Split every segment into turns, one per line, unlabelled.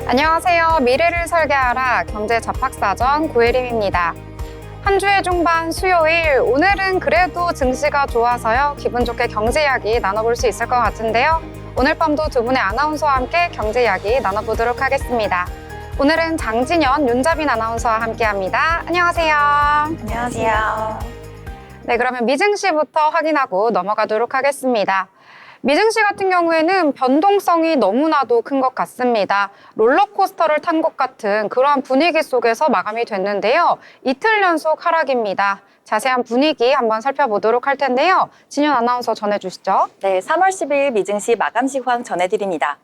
안녕하세요. 미래를 설계하라 경제 잡학사전 고혜림입니다. 한 주의 중반 수요일, 오늘은 그래도 증시가 좋아서요. 기분 좋게 경제 이야기 나눠볼 수 있을 것 같은데요. 오늘 밤도 두 분의 아나운서와 함께 경제 이야기 나눠보도록 하겠습니다. 오늘은 장진현, 윤자빈 아나운서와 함께합니다. 안녕하세요.
안녕하세요.
네, 그러면 미증시부터 확인하고 넘어가도록 하겠습니다. 미증시 같은 경우에는 변동성이 너무나도 큰 것 같습니다. 롤러코스터를 탄 것 같은 그러한 분위기 속에서 마감이 됐는데요. 이틀 연속 하락입니다. 자세한 분위기 한번 살펴보도록 할 텐데요. 진현 아나운서 전해주시죠.
네, 3월 10일 미증시 마감 시황 전해드립니다.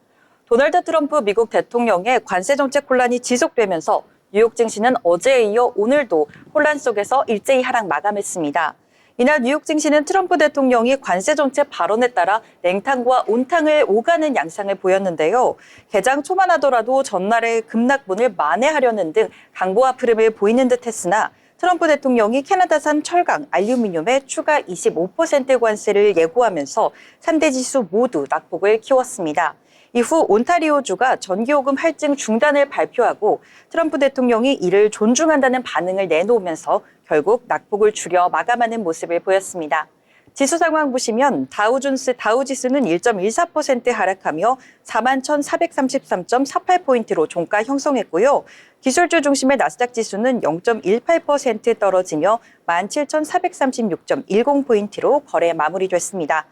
도널드 트럼프 미국 대통령의 관세 정책 혼란이 지속되면서 뉴욕 증시는 어제에 이어 오늘도 혼란 속에서 일제히 하락 마감했습니다. 이날 뉴욕 증시는 트럼프 대통령이 관세 정책 발언에 따라 냉탕과 온탕을 오가는 양상을 보였는데요. 개장 초만 하더라도 전날의 급락분을 만회하려는 등 강보합 흐름을 보이는 듯 했으나 트럼프 대통령이 캐나다산 철강, 알루미늄에 추가 25% 관세를 예고하면서 3대 지수 모두 낙폭을 키웠습니다. 이후 온타리오주가 전기요금 할증 중단을 발표하고 트럼프 대통령이 이를 존중한다는 반응을 내놓으면서 결국 낙폭을 줄여 마감하는 모습을 보였습니다. 지수 상황 보시면 다우지수는 1.14% 하락하며 41,433.48포인트로 종가 형성했고요. 기술주 중심의 나스닥 지수는 0.18% 떨어지며 17,436.10포인트로 거래 마무리됐습니다.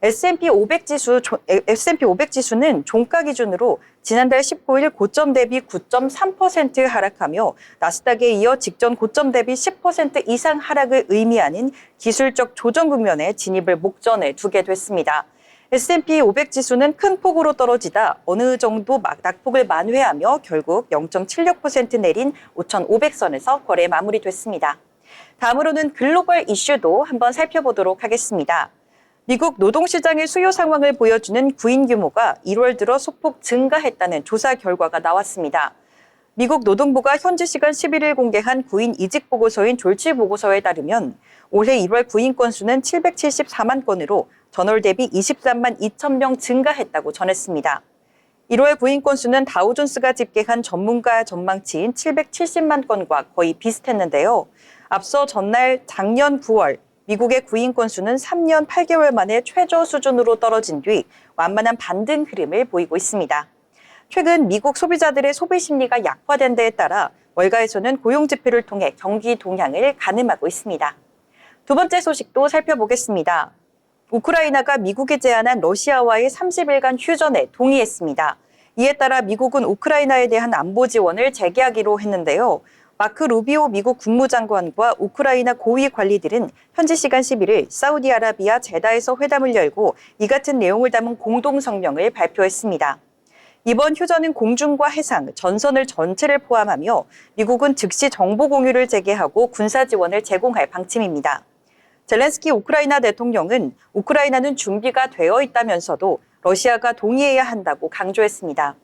S&P 500지수는 종가 기준으로 지난달 19일 고점 대비 9.3% 하락하며 나스닥에 이어 직전 고점 대비 10% 이상 하락을 의미하는 기술적 조정 국면에 진입을 목전에 두게 됐습니다. S&P 500지수는 큰 폭으로 떨어지다 어느 정도 낙폭을 만회하며 결국 0.76% 내린 5,500선에서 거래 마무리됐습니다. 다음으로는 글로벌 이슈도 한번 살펴보도록 하겠습니다. 미국 노동시장의 수요 상황을 보여주는 구인 규모가 1월 들어 소폭 증가했다는 조사 결과가 나왔습니다. 미국 노동부가 현지 시간 11일 공개한 구인 이직 보고서인 졸지 보고서에 따르면 올해 1월 구인 건수는 774만 건으로 전월 대비 23만 2천 명 증가했다고 전했습니다. 1월 구인 건수는 다우존스가 집계한 전문가 전망치인 770만 건과 거의 비슷했는데요. 앞서 전날 작년 9월 미국의 구인 건수는 3년 8개월 만에 최저 수준으로 떨어진 뒤 완만한 반등 흐름을 보이고 있습니다. 최근 미국 소비자들의 소비 심리가 약화된 데에 따라 월가에서는 고용 지표를 통해 경기 동향을 가늠하고 있습니다. 두 번째 소식도 살펴보겠습니다. 우크라이나가 미국이 제안한 러시아와의 30일간 휴전에 동의했습니다. 이에 따라 미국은 우크라이나에 대한 안보 지원을 재개하기로 했는데요. 마크 루비오 미국 국무장관과 우크라이나 고위 관리들은 현지 시간 11일 사우디아라비아 제다에서 회담을 열고 이 같은 내용을 담은 공동성명을 발표했습니다. 이번 휴전은 공중과 해상, 전선을 전체를 포함하며 미국은 즉시 정보 공유를 재개하고 군사 지원을 제공할 방침입니다. 젤렌스키 우크라이나 대통령은 우크라이나는 준비가 되어 있다면서도 러시아가 동의해야 한다고 강조했습니다.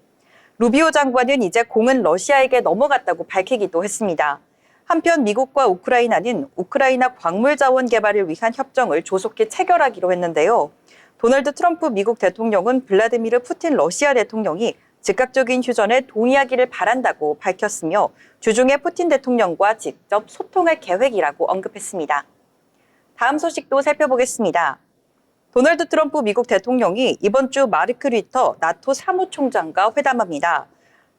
루비오 장관은 이제 공은 러시아에게 넘어갔다고 밝히기도 했습니다. 한편 미국과 우크라이나는 우크라이나 광물 자원 개발을 위한 협정을 조속히 체결하기로 했는데요. 도널드 트럼프 미국 대통령은 블라디미르 푸틴 러시아 대통령이 즉각적인 휴전에 동의하기를 바란다고 밝혔으며 주중에 푸틴 대통령과 직접 소통할 계획이라고 언급했습니다. 다음 소식도 살펴보겠습니다. 도널드 트럼프 미국 대통령이 이번 주 마르크 리터 나토 사무총장과 회담합니다.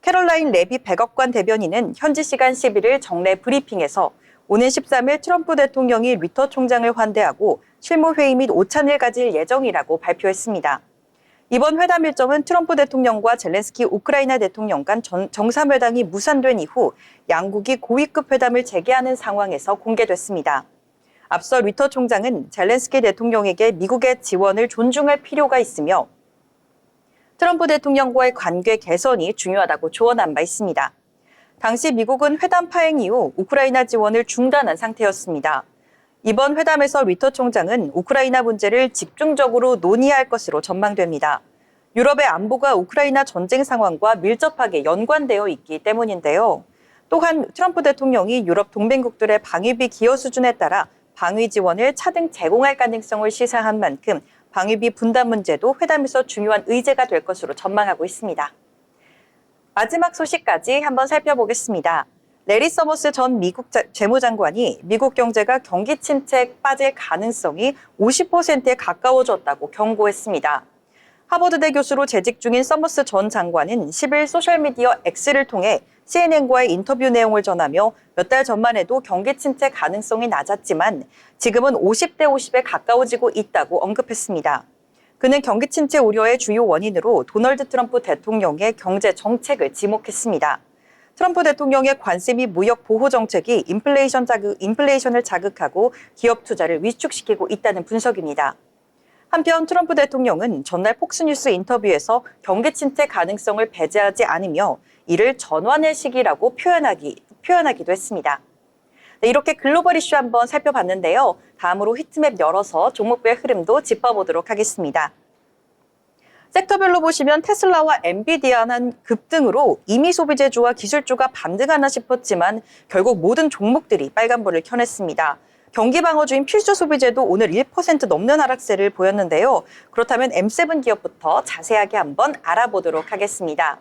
캐롤라인 레비 백악관 대변인은 현지 시간 11일 정례 브리핑에서 오는 13일 트럼프 대통령이 리터 총장을 환대하고 실무회의 및 오찬을 가질 예정이라고 발표했습니다. 이번 회담 일정은 트럼프 대통령과 젤렌스키 우크라이나 대통령 간 정상회담이 무산된 이후 양국이 고위급 회담을 재개하는 상황에서 공개됐습니다. 앞서 리터 총장은 젤렌스키 대통령에게 미국의 지원을 존중할 필요가 있으며 트럼프 대통령과의 관계 개선이 중요하다고 조언한 바 있습니다. 당시 미국은 회담 파행 이후 우크라이나 지원을 중단한 상태였습니다. 이번 회담에서 리터 총장은 우크라이나 문제를 집중적으로 논의할 것으로 전망됩니다. 유럽의 안보가 우크라이나 전쟁 상황과 밀접하게 연관되어 있기 때문인데요. 또한 트럼프 대통령이 유럽 동맹국들의 방위비 기여 수준에 따라 방위 지원을 차등 제공할 가능성을 시사한 만큼 방위비 분담 문제도 회담에서 중요한 의제가 될 것으로 전망하고 있습니다. 마지막 소식까지 한번 살펴보겠습니다. 레리 서머스 전 미국 재무장관이 미국 경제가 경기 침체에 빠질 가능성이 50%에 가까워졌다고 경고했습니다. 하버드대 교수로 재직 중인 서머스 전 장관은 10일 소셜미디어 X를 통해 CNN과의 인터뷰 내용을 전하며 몇 달 전만 해도 경기 침체 가능성이 낮았지만 지금은 50대 50에 가까워지고 있다고 언급했습니다. 그는 경기 침체 우려의 주요 원인으로 도널드 트럼프 대통령의 경제 정책을 지목했습니다. 트럼프 대통령의 관세 및 무역 보호 정책이 인플레이션을 자극하고 기업 투자를 위축시키고 있다는 분석입니다. 한편 트럼프 대통령은 전날 폭스뉴스 인터뷰에서 경기 침체 가능성을 배제하지 않으며 이를 전환의 시기라고 표현하기도 했습니다. 네, 이렇게 글로벌 이슈 한번 살펴봤는데요. 다음으로 히트맵 열어서 종목별 흐름도 짚어보도록 하겠습니다. 섹터별로 보시면 테슬라와 엔비디아는 급등으로 이미 소비재주와 기술주가 반등하나 싶었지만 결국 모든 종목들이 빨간불을 켜냈습니다. 경기 방어주인 필수 소비재도 오늘 1% 넘는 하락세를 보였는데요. 그렇다면 M7 기업부터 자세하게 한번 알아보도록 하겠습니다.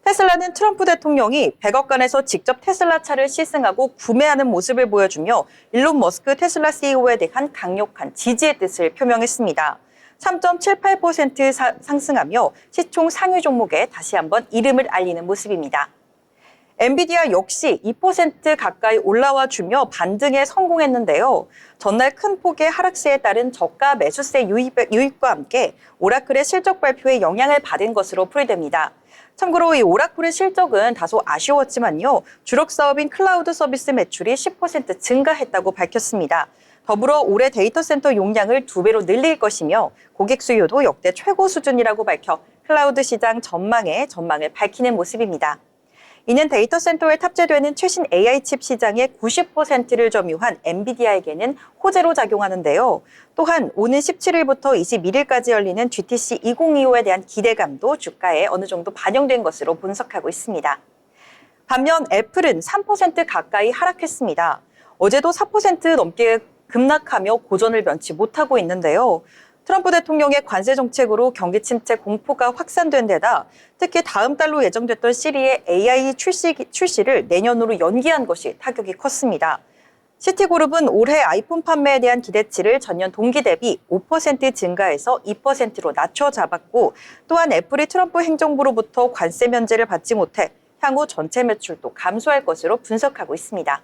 테슬라는 트럼프 대통령이 백악관에서 직접 테슬라 차를 시승하고 구매하는 모습을 보여주며 일론 머스크 테슬라 CEO에 대한 강력한 지지의 뜻을 표명했습니다. 3.78% 상승하며 시총 상위 종목에 다시 한번 이름을 알리는 모습입니다. 엔비디아 역시 2% 가까이 올라와 주며 반등에 성공했는데요. 전날 큰 폭의 하락세에 따른 저가 매수세 유입과 함께 오라클의 실적 발표에 영향을 받은 것으로 풀이됩니다. 참고로 이 오라클의 실적은 다소 아쉬웠지만요. 주력 사업인 클라우드 서비스 매출이 10% 증가했다고 밝혔습니다. 더불어 올해 데이터 센터 용량을 2배로 늘릴 것이며 고객 수요도 역대 최고 수준이라고 밝혀 클라우드 시장 전망을 밝히는 모습입니다. 이는 데이터 센터에 탑재되는 최신 AI 칩 시장의 90%를 점유한 엔비디아에게는 호재로 작용하는데요. 또한 오는 17일부터 21일까지 열리는 GTC 2025에 대한 기대감도 주가에 어느 정도 반영된 것으로 분석하고 있습니다. 반면 애플은 3% 가까이 하락했습니다. 어제도 4% 넘게 급락하며 고전을 면치 못하고 있는데요. 트럼프 대통령의 관세 정책으로 경기 침체 공포가 확산된 데다 특히 다음 달로 예정됐던 시리의 AI 출시를 내년으로 연기한 것이 타격이 컸습니다. 시티그룹은 올해 아이폰 판매에 대한 기대치를 전년 동기 대비 5% 증가해서 2%로 낮춰 잡았고 또한 애플이 트럼프 행정부로부터 관세 면제를 받지 못해 향후 전체 매출도 감소할 것으로 분석하고 있습니다.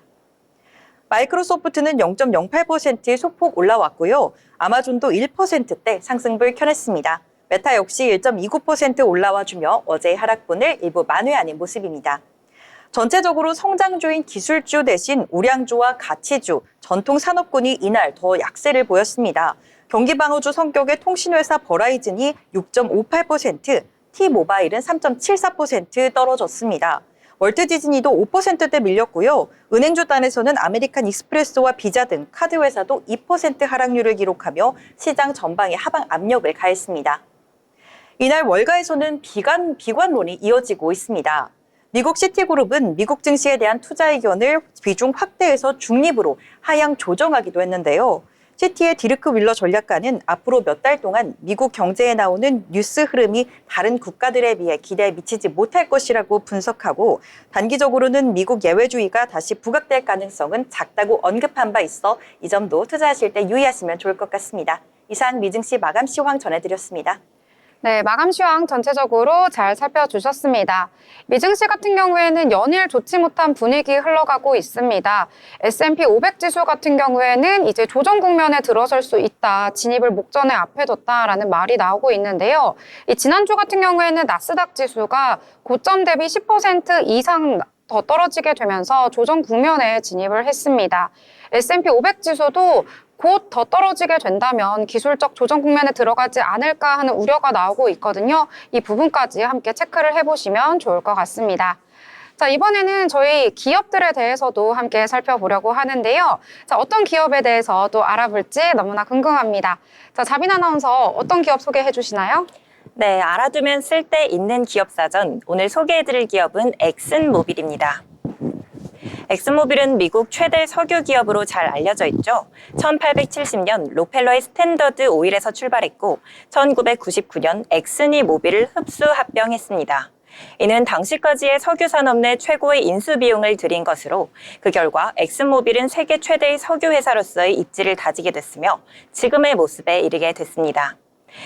마이크로소프트는 0.08% 소폭 올라왔고요. 아마존도 1%대 상승불 켜냈습니다. 메타 역시 1.29% 올라와주며 어제의 하락분을 일부 만회하는 모습입니다. 전체적으로 성장주인 기술주 대신 우량주와 가치주, 전통산업군이 이날 더 약세를 보였습니다. 경기방어주 성격의 통신회사 버라이즌이 6.58%, T모바일은 3.74% 떨어졌습니다. 월트 디즈니도 5%대 밀렸고요. 은행주 단에서는 아메리칸 익스프레스와 비자 등 카드 회사도 2% 하락률을 기록하며 시장 전방에 하방 압력을 가했습니다. 이날 월가에서는 비관론이 이어지고 있습니다. 미국 시티그룹은 미국 증시에 대한 투자 의견을 비중 확대해서 중립으로 하향 조정하기도 했는데요. 시티의 디르크 윌러 전략가는 앞으로 몇 달 동안 미국 경제에 나오는 뉴스 흐름이 다른 국가들에 비해 기대에 미치지 못할 것이라고 분석하고 단기적으로는 미국 예외주의가 다시 부각될 가능성은 작다고 언급한 바 있어 이 점도 투자하실 때 유의하시면 좋을 것 같습니다. 이상 미증시 마감 시황 전해드렸습니다.
네, 마감 시황 전체적으로 잘 살펴주셨습니다. 미증시 같은 경우에는 연일 좋지 못한 분위기 흘러가고 있습니다. S&P 500 지수 같은 경우에는 이제 조정 국면에 들어설 수 있다, 진입을 목전에 앞에 뒀다라는 말이 나오고 있는데요. 지난주 같은 경우에는 나스닥 지수가 고점 대비 10% 이상 더 떨어지게 되면서 조정 국면에 진입을 했습니다. S&P 500 지수도 곧 더 떨어지게 된다면 기술적 조정 국면에 들어가지 않을까 하는 우려가 나오고 있거든요. 이 부분까지 함께 체크를 해보시면 좋을 것 같습니다. 자, 이번에는 저희 기업들에 대해서도 함께 살펴보려고 하는데요. 자, 어떤 기업에 대해서 또 알아볼지 너무나 궁금합니다. 자, 자빈 아나운서 어떤 기업 소개해 주시나요?
네, 알아두면 쓸데 있는 기업 사전. 오늘 소개해드릴 기업은 엑슨모빌입니다. 엑슨모빌은 미국 최대 석유 기업으로 잘 알려져 있죠. 1870년 록펠러의 스탠더드 오일에서 출발했고 1999년 엑슨이 모빌을 흡수 합병했습니다. 이는 당시까지의 석유 산업 내 최고의 인수 비용을 들인 것으로 그 결과 엑슨모빌은 세계 최대의 석유 회사로서의 입지를 다지게 됐으며 지금의 모습에 이르게 됐습니다.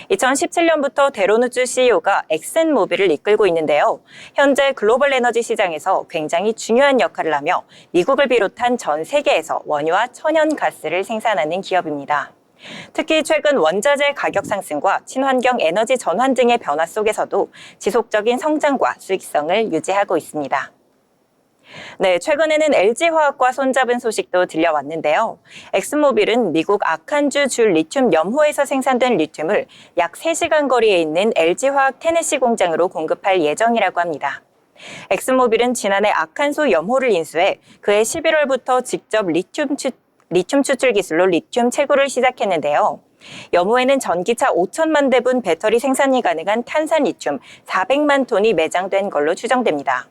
2017년부터 데로누즈 CEO가 엑슨모빌을 이끌고 있는데요. 현재 글로벌 에너지 시장에서 굉장히 중요한 역할을 하며 미국을 비롯한 전 세계에서 원유와 천연가스를 생산하는 기업입니다. 특히 최근 원자재 가격 상승과 친환경 에너지 전환 등의 변화 속에서도 지속적인 성장과 수익성을 유지하고 있습니다. 네, 최근에는 LG화학과 손잡은 소식도 들려왔는데요. 엑슨모빌은 미국 아칸주 주 리튬 염호에서 생산된 리튬을 약 3시간 거리에 있는 LG화학 테네시 공장으로 공급할 예정이라고 합니다. 엑슨모빌은 지난해 아칸소 염호를 인수해 그해 11월부터 직접 리튬 추출 기술로 리튬 채굴을 시작했는데요. 염호에는 전기차 5천만 대분 배터리 생산이 가능한 탄산 리튬 400만 톤이 매장된 걸로 추정됩니다.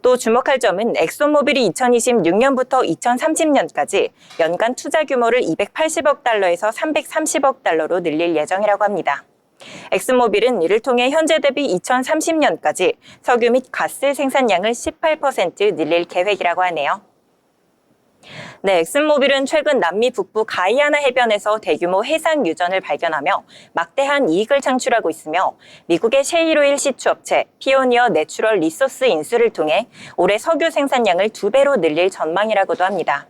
또 주목할 점은 엑소모빌이 2026년부터 2030년까지 연간 투자 규모를 280억 달러에서 330억 달러로 늘릴 예정이라고 합니다. 엑스모빌은 이를 통해 현재 대비 2030년까지 석유 및 가스 생산량을 18% 늘릴 계획이라고 하네요. 네, 엑슨모빌은 최근 남미 북부 가이아나 해변에서 대규모 해상 유전을 발견하며 막대한 이익을 창출하고 있으며 미국의 셰일오일 시추업체 피오니어 내추럴 리소스 인수를 통해 올해 석유 생산량을 2배로 늘릴 전망이라고도 합니다.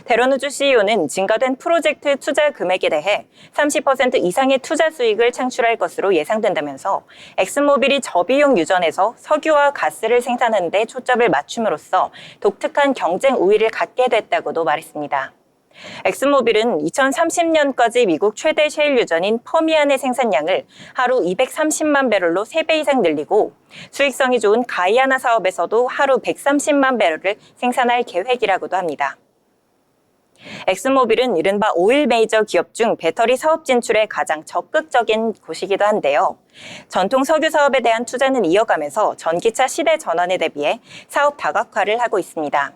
데로누즈 CEO는 증가된 프로젝트 투자 금액에 대해 30% 이상의 투자 수익을 창출할 것으로 예상된다면서 엑슨모빌이 저비용 유전에서 석유와 가스를 생산하는 데 초점을 맞춤으로써 독특한 경쟁 우위를 갖게 됐다고도 말했습니다. 엑슨모빌은 2030년까지 미국 최대 셰일 유전인 퍼미안의 생산량을 하루 230만 배럴로 3배 이상 늘리고 수익성이 좋은 가이아나 사업에서도 하루 130만 배럴을 생산할 계획이라고도 합니다. 엑슨모빌은 이른바 오일 메이저 기업 중 배터리 사업 진출에 가장 적극적인 곳이기도 한데요. 전통 석유 사업에 대한 투자는 이어가면서 전기차 시대 전환에 대비해 사업 다각화를 하고 있습니다.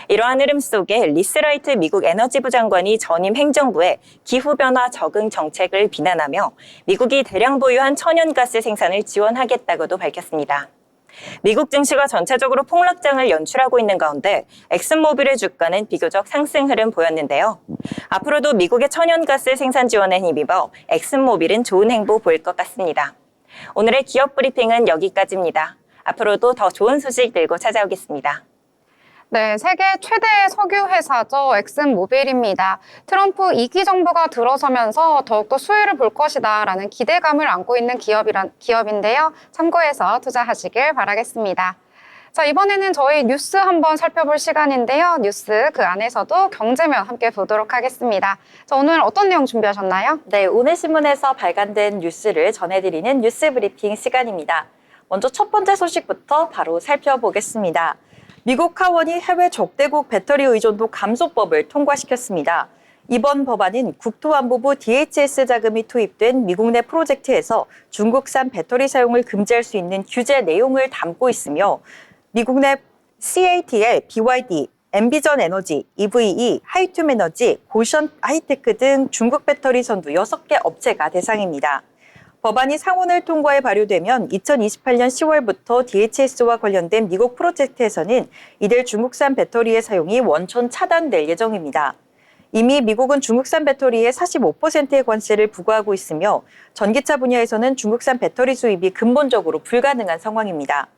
이러한 흐름 속에 리스라이트 미국 에너지부 장관이 전임 행정부의 기후변화 적응 정책을 비난하며 미국이 대량 보유한 천연가스 생산을 지원하겠다고도 밝혔습니다. 미국 증시가 전체적으로 폭락장을 연출하고 있는 가운데 엑슨모빌의 주가는 비교적 상승 흐름 보였는데요. 앞으로도 미국의 천연가스 생산 지원에 힘입어 엑슨모빌은 좋은 행보 보일 것 같습니다. 오늘의 기업 브리핑은 여기까지입니다. 앞으로도 더 좋은 소식 들고 찾아오겠습니다.
네, 세계 최대의 석유 회사죠. 엑슨모빌입니다. 트럼프 2기 정부가 들어서면서 더욱더 수혜를 볼 것이다라는 기대감을 안고 있는 기업인데요. 참고해서 투자하시길 바라겠습니다. 자, 이번에는 저희 뉴스 한번 살펴볼 시간인데요. 뉴스 그 안에서도 경제면 함께 보도록 하겠습니다. 자, 오늘 어떤 내용 준비하셨나요?
네, 오늘 신문에서 발간된 뉴스를 전해드리는 뉴스 브리핑 시간입니다. 먼저 첫 번째 소식부터 바로 살펴보겠습니다. 미국 하원이 해외 적대국 배터리 의존도 감소법을 통과시켰습니다. 이번 법안은 국토안보부 DHS 자금이 투입된 미국 내 프로젝트에서 중국산 배터리 사용을 금지할 수 있는 규제 내용을 담고 있으며 미국 내 CATL, BYD, 엠비전 에너지, EVE, 하이툼 에너지, 고션 하이테크 등 중국 배터리 선두 6개 업체가 대상입니다. 법안이 상원을 통과해 발효되면 2028년 10월부터 DHS와 관련된 미국 프로젝트에서는 이들 중국산 배터리의 사용이 원천 차단될 예정입니다. 이미 미국은 중국산 배터리에 45%의 관세를 부과하고 있으며 전기차 분야에서는 중국산 배터리 수입이 근본적으로 불가능한 상황입니다.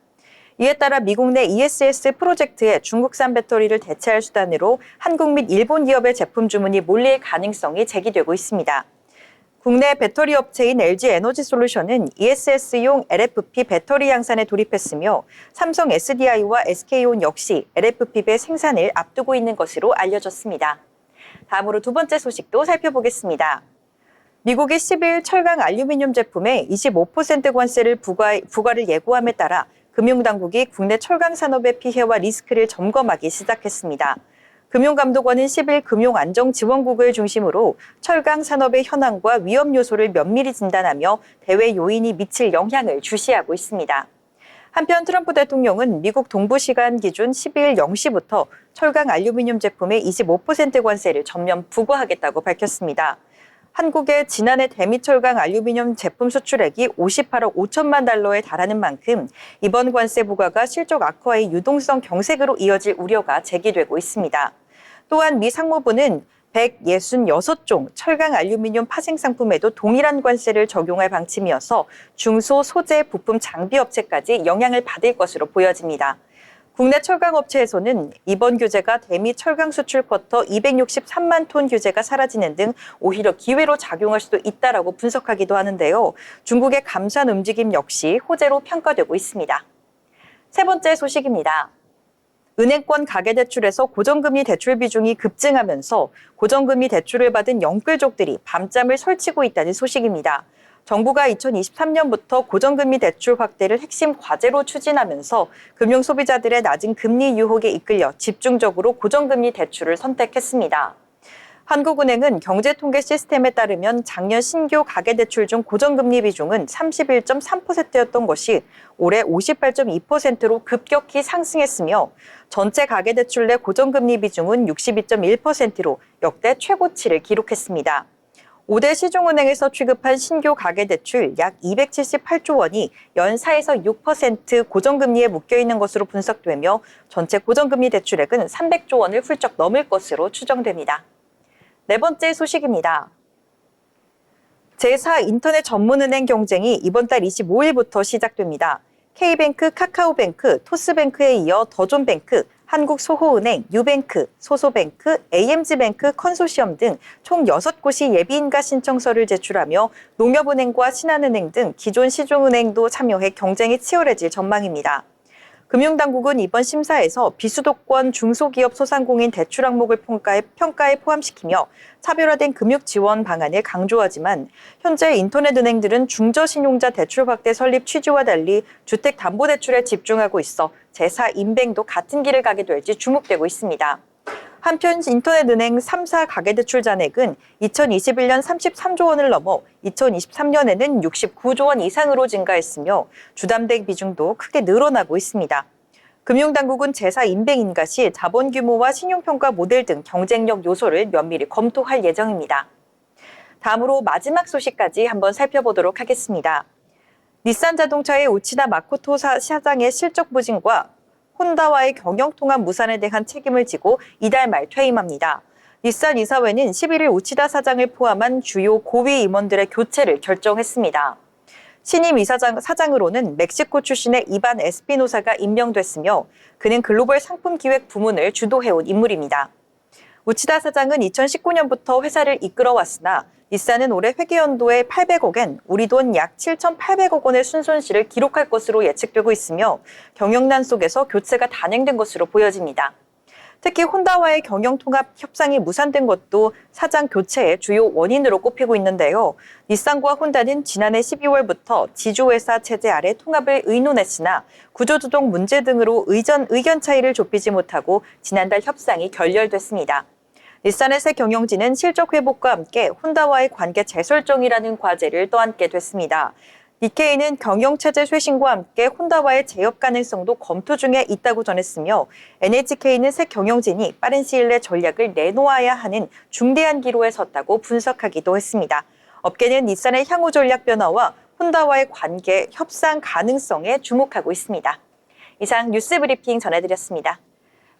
이에 따라 미국 내 ESS 프로젝트에 중국산 배터리를 대체할 수단으로 한국 및 일본 기업의 제품 주문이 몰릴 가능성이 제기되고 있습니다. 국내 배터리 업체인 LG 에너지 솔루션은 ESS용 LFP 배터리 양산에 돌입했으며 삼성 SDI와 SK온 역시 LFP 생산을 앞두고 있는 것으로 알려졌습니다. 다음으로 두 번째 소식도 살펴보겠습니다. 미국이 10일 철강 알루미늄 제품에 25% 관세를 부과를 예고함에 따라 금융당국이 국내 철강 산업의 피해와 리스크를 점검하기 시작했습니다. 금융감독원은 10일 금융안정지원국을 중심으로 철강 산업의 현황과 위험 요소를 면밀히 진단하며 대외 요인이 미칠 영향을 주시하고 있습니다. 한편 트럼프 대통령은 미국 동부 시간 기준 12일 0시부터 철강 알루미늄 제품에 25% 관세를 전면 부과하겠다고 밝혔습니다. 한국의 지난해 대미철강 알루미늄 제품 수출액이 58억 5천만 달러에 달하는 만큼 이번 관세 부과가 실적 악화의 유동성 경색으로 이어질 우려가 제기되고 있습니다. 또한 미 상무부는 166종 철강 알루미늄 파생 상품에도 동일한 관세를 적용할 방침이어서 중소, 소재, 부품, 장비 업체까지 영향을 받을 것으로 보여집니다. 국내 철강 업체에서는 이번 규제가 대미 철강 수출 쿼터 263만 톤 규제가 사라지는 등 오히려 기회로 작용할 수도 있다라고 분석하기도 하는데요. 중국의 감산 움직임 역시 호재로 평가되고 있습니다. 세 번째 소식입니다. 은행권 가계대출에서 고정금리 대출 비중이 급증하면서 고정금리 대출을 받은 영끌족들이 밤잠을 설치고 있다는 소식입니다. 정부가 2023년부터 고정금리 대출 확대를 핵심 과제로 추진하면서 금융소비자들의 낮은 금리 유혹에 이끌려 집중적으로 고정금리 대출을 선택했습니다. 한국은행은 경제통계 시스템에 따르면 작년 신규 가계대출 중 고정금리 비중은 31.3%였던 것이 올해 58.2%로 급격히 상승했으며 전체 가계대출 내 고정금리 비중은 62.1%로 역대 최고치를 기록했습니다. 5대 시중은행에서 취급한 신규 가계대출 약 278조 원이 연 4에서 6% 고정금리에 묶여있는 것으로 분석되며 전체 고정금리 대출액은 300조 원을 훌쩍 넘을 것으로 추정됩니다. 네 번째 소식입니다. 제4 인터넷 전문은행 경쟁이 이번 달 25일부터 시작됩니다. K뱅크, 카카오뱅크, 토스뱅크에 이어 더존뱅크, 한국소호은행, 유뱅크, 소소뱅크, AMG뱅크 컨소시엄 등 총 6곳이 예비인가 신청서를 제출하며 농협은행과 신한은행 등 기존 시중은행도 참여해 경쟁이 치열해질 전망입니다. 금융당국은 이번 심사에서 비수도권 중소기업 소상공인 대출 항목을 평가에 포함시키며 차별화된 금융 지원 방안을 강조하지만 현재 인터넷은행들은 중저신용자 대출 확대 설립 취지와 달리 주택담보대출에 집중하고 있어 제4 인뱅도 같은 길을 가게 될지 주목되고 있습니다. 한편 인터넷은행 3사 가계대출 잔액은 2021년 33조 원을 넘어 2023년에는 69조 원 이상으로 증가했으며 주담대 비중도 크게 늘어나고 있습니다. 금융당국은 제4 인뱅인가 시 자본 규모와 신용평가 모델 등 경쟁력 요소를 면밀히 검토할 예정입니다. 다음으로 마지막 소식까지 한번 살펴보도록 하겠습니다. 닛산자동차의 우치다 마코토 사장의 실적 부진과 혼다와의 경영통합 무산에 대한 책임을 지고 이달 말 퇴임합니다. 닛산 이사회는 11일 우치다 사장을 포함한 주요 고위 임원들의 교체를 결정했습니다. 신임 사장으로는 멕시코 출신의 이반 에스피노사가 임명됐으며 그는 글로벌 상품기획 부문을 주도해온 인물입니다. 우치다 사장은 2019년부터 회사를 이끌어왔으나 닛산은 올해 회계연도에 800억엔, 우리 돈 약 7,800억 원의 순손실을 기록할 것으로 예측되고 있으며 경영난 속에서 교체가 단행된 것으로 보여집니다. 특히 혼다와의 경영통합 협상이 무산된 것도 사장 교체의 주요 원인으로 꼽히고 있는데요. 닛산과 혼다는 지난해 12월부터 지주회사 체제 아래 통합을 의논했으나 구조조정 문제 등으로 의견 차이를 좁히지 못하고 지난달 협상이 결렬됐습니다. 닛산의 새 경영진은 실적 회복과 함께 혼다와의 관계 재설정이라는 과제를 떠안게 됐습니다. 니케이는 경영체제 쇄신과 함께 혼다와의 재협 가능성도 검토 중에 있다고 전했으며 NHK는 새 경영진이 빠른 시일 내 전략을 내놓아야 하는 중대한 기로에 섰다고 분석하기도 했습니다. 업계는 닛산의 향후 전략 변화와 혼다와의 관계, 협상 가능성에 주목하고 있습니다. 이상 뉴스 브리핑 전해드렸습니다.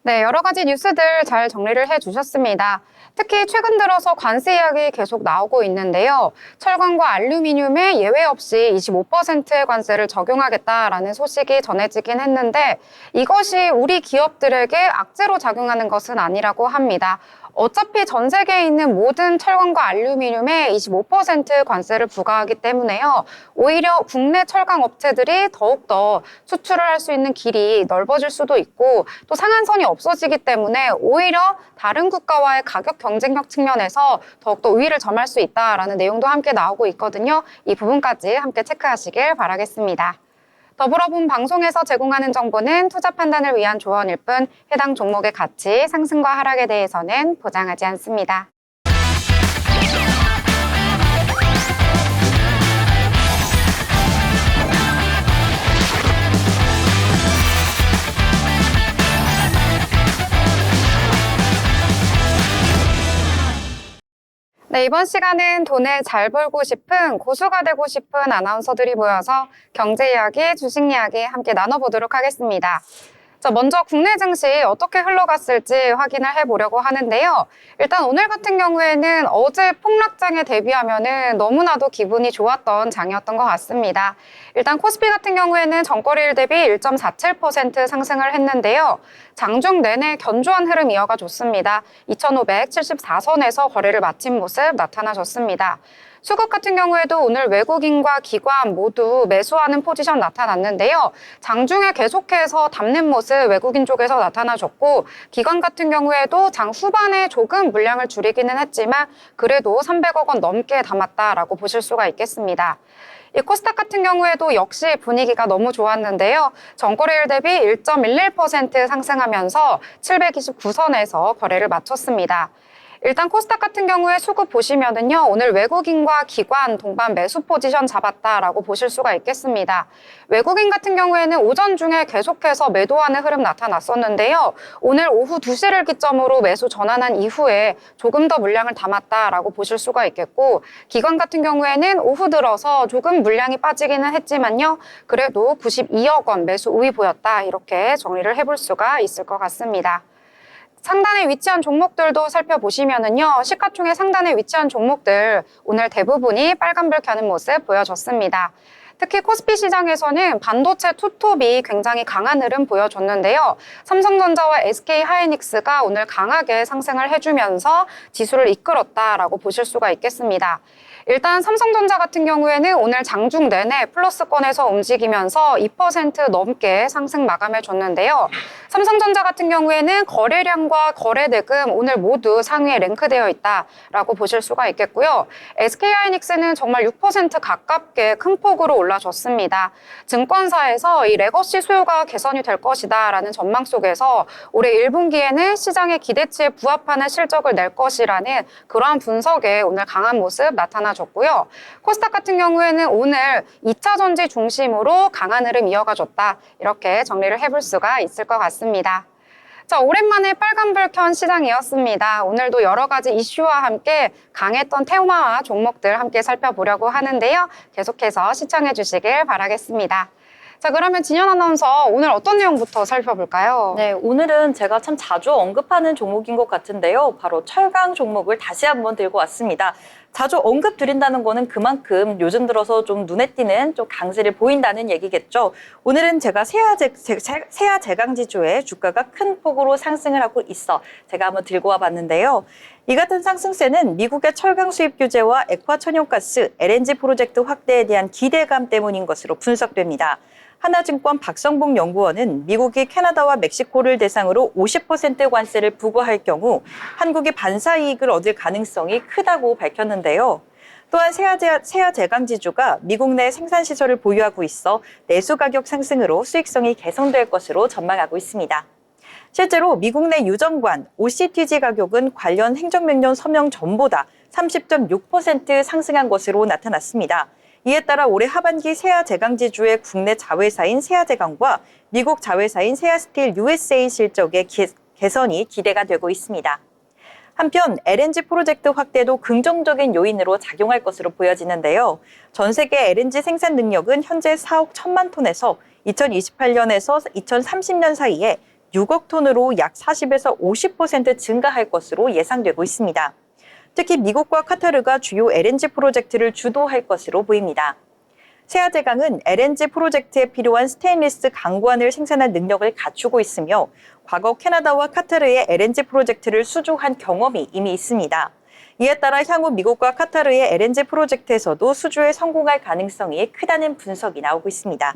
네, 여러 가지 뉴스들 잘 정리를 해주셨습니다. 특히 최근 들어서 관세 이야기 계속 나오고 있는데요. 철강과 알루미늄에 예외 없이 25%의 관세를 적용하겠다라는 소식이 전해지긴 했는데 이것이 우리 기업들에게 악재로 작용하는 것은 아니라고 합니다. 어차피 전 세계에 있는 모든 철강과 알루미늄에 25% 관세를 부과하기 때문에요. 오히려 국내 철강 업체들이 더욱더 수출을 할 수 있는 길이 넓어질 수도 있고 또 상한선이 없어지기 때문에 오히려 다른 국가와의 가격 경쟁력 측면에서 더욱더 우위를 점할 수 있다라는 내용도 함께 나오고 있거든요. 이 부분까지 함께 체크하시길 바라겠습니다. 더불어본 방송에서 제공하는 정보는 투자 판단을 위한 조언일 뿐 해당 종목의 가치, 상승과 하락에 대해서는 보장하지 않습니다. 네, 이번 시간은 돈을 잘 벌고 싶은 고수가 되고 싶은 아나운서들이 모여서 경제 이야기, 주식 이야기 함께 나눠보도록 하겠습니다. 자, 먼저 국내 증시 어떻게 흘러갔을지 확인을 해보려고 하는데요. 일단 오늘 같은 경우에는 어제 폭락장에 대비하면은 너무나도 기분이 좋았던 장이었던 것 같습니다. 일단 코스피 같은 경우에는 전거래일 대비 1.47% 상승을 했는데요. 장중 내내 견조한 흐름 이어가 줬습니다. 2,574선에서 거래를 마친 모습 나타나줬습니다. 수급 같은 경우에도 오늘 외국인과 기관 모두 매수하는 포지션 나타났는데요. 장중에 계속해서 담는 모습 외국인 쪽에서 나타나줬고 기관 같은 경우에도 장 후반에 조금 물량을 줄이기는 했지만 그래도 300억 원 넘게 담았다라고 보실 수가 있겠습니다. 이 코스닥 같은 경우에도 역시 분위기가 너무 좋았는데요. 전거래일 대비 1.11% 상승하면서 729선에서 거래를 마쳤습니다. 일단 코스닥 같은 경우에 수급 보시면은요, 오늘 외국인과 기관 동반 매수 포지션 잡았다라고 보실 수가 있겠습니다. 외국인 같은 경우에는 오전 중에 계속해서 매도하는 흐름 나타났었는데요. 오늘 오후 2시를 기점으로 매수 전환한 이후에 조금 더 물량을 담았다라고 보실 수가 있겠고, 기관 같은 경우에는 오후 들어서 조금 물량이 빠지기는 했지만요. 그래도 92억 원 매수 우위 보였다. 이렇게 정리를 해볼 수가 있을 것 같습니다. 상단에 위치한 종목들도 살펴보시면은요, 시가총액 상단에 위치한 종목들 오늘 대부분이 빨간불 켜는 모습 보여줬습니다. 특히 코스피 시장에서는 반도체 투톱이 굉장히 강한 흐름 보여줬는데요. 삼성전자와 SK하이닉스가 오늘 강하게 상승을 해주면서 지수를 이끌었다라고 보실 수가 있겠습니다. 일단 삼성전자 같은 경우에는 오늘 장중 내내 플러스권에서 움직이면서 2% 넘게 상승 마감해 줬는데요. 삼성전자 같은 경우에는 거래량과 거래대금 오늘 모두 상위에 랭크되어 있다라고 보실 수가 있겠고요. SK하이닉스는 정말 6% 가깝게 큰 폭으로 올라줬습니다. 증권사에서 이 레거시 수요가 개선이 될 것이다라는 전망 속에서 올해 1분기에는 시장의 기대치에 부합하는 실적을 낼 것이라는 그러한 분석에 오늘 강한 모습 나타나줬고요. 코스닥 같은 경우에는 오늘 2차 전지 중심으로 강한 흐름 이어가줬다. 이렇게 정리를 해볼 수가 있을 것 같습니다. 자, 오랜만에 빨간불 켠 시장이었습니다. 오늘도 여러 가지 이슈와 함께 강했던 테마와 종목들 함께 살펴보려고 하는데요. 계속해서 시청해 주시길 바라겠습니다. 자, 그러면 진현 아나운서 오늘 어떤 내용부터 살펴볼까요?
네, 오늘은 제가 참 자주 언급하는 종목인 것 같은데요. 바로 철강 종목을 다시 한번 들고 왔습니다. 자주 언급 드린다는 거는 그만큼 요즘 들어서 좀 눈에 띄는 좀 강세를 보인다는 얘기겠죠. 오늘은 제가 세아 제강지주의 주가가 큰 폭으로 상승을 하고 있어 제가 한번 들고 와봤는데요. 이 같은 상승세는 미국의 철강 수입 규제와 액화 천연가스, LNG 프로젝트 확대에 대한 기대감 때문인 것으로 분석됩니다. 하나증권 박성봉 연구원은 미국이 캐나다와 멕시코를 대상으로 50% 관세를 부과할 경우 한국이 반사 이익을 얻을 가능성이 크다고 밝혔는데요. 또한 세아 제강지주가 미국 내 생산시설을 보유하고 있어 내수 가격 상승으로 수익성이 개선될 것으로 전망하고 있습니다. 실제로 미국 내 유정관, OCTG 가격은 관련 행정명령 서명 전보다 30.6% 상승한 것으로 나타났습니다. 이에 따라 올해 하반기 세아 제강지주의 국내 자회사인 세아제강과 미국 자회사인 세아스틸 USA 실적의 개선이 기대가 되고 있습니다. 한편 LNG 프로젝트 확대도 긍정적인 요인으로 작용할 것으로 보여지는데요. 전 세계 LNG 생산 능력은 현재 4억 1천만 톤에서 2028년에서 2030년 사이에 6억 톤으로 약 40에서 50% 증가할 것으로 예상되고 있습니다. 특히 미국과 카타르가 주요 LNG 프로젝트를 주도할 것으로 보입니다. 세아제강은 LNG 프로젝트에 필요한 스테인리스 강관을 생산할 능력을 갖추고 있으며 과거 캐나다와 카타르의 LNG 프로젝트를 수주한 경험이 이미 있습니다. 이에 따라 향후 미국과 카타르의 LNG 프로젝트에서도 수주에 성공할 가능성이 크다는 분석이 나오고 있습니다.